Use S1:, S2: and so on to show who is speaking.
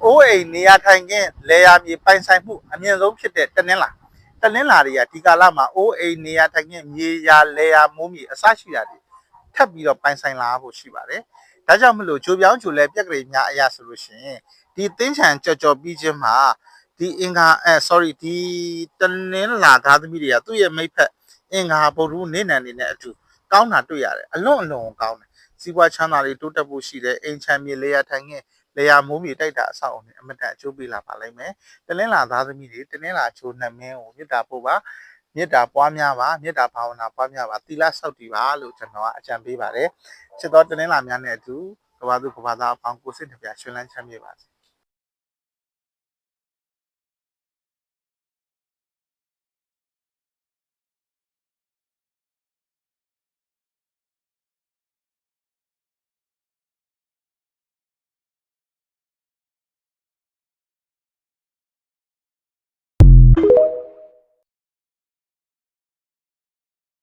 S1: အိုးအိမ်နေရာထိုင်ခင်းလေယာမြေပိုင်ဆိုင်မှုအမြင့်ဆုံးဖြစ်တဲ့တနင်္လာတွေကဒီကာလမှာအိုးအိမ်နေရာထိုင်ခင်းမြေယာလေယာမိုးမြေအစရှိတာတွေထပ်ပြီးတော့ပိုင်ဆိုင်လာဖို့ရှိပါတယ်။ဒါကြောင့်မလို့ဂျိုပြောင်းဂျိုလဲပြက်ကလေးများအရာဆိုလို့ရှိရင်ဒီသင်းချံကြော်ပြီးခြင်းမှာဒီအင်္ဂါဒီတနင်္လာသားသမီးတွေကသူ့ရဲ့မိဖက်အင်္ဂါဗုဒ္ဓနေနံနေနဲ့အတူကောင်းတာတွေ့ရတယ်အလွန်ကောင်းတယ်စီးပွားချမ်းသာလေးတိုးတက်ဖို့ရှိတယ်အိမ်ချမ်းမြေလေယာထိုင်ခင်းလေယာမိုးမြေတိုက်တာအဆောက်အုံနဲ့အမတန်အကျိုးပေးလာပါလိမ့်မယ်တနင်္လာသားသမီးတွေတနင်္လာချိုးနှမင်းကိုမေတ္တာပို့ပါမေတ္တာပွားများပါမေတ္တာဘာဝနာပွားများပါသီလဆောက်တည်ပါလို့ကျွန်တော်ကအကြံပေးပါတယ်ချစ်တော်တနင်္လာများနဲ့အတူကဘာသူကဘာသားအပေါင်းကိုစိတ်နှပြရှင်လန်းချမ်းမြေပါစေ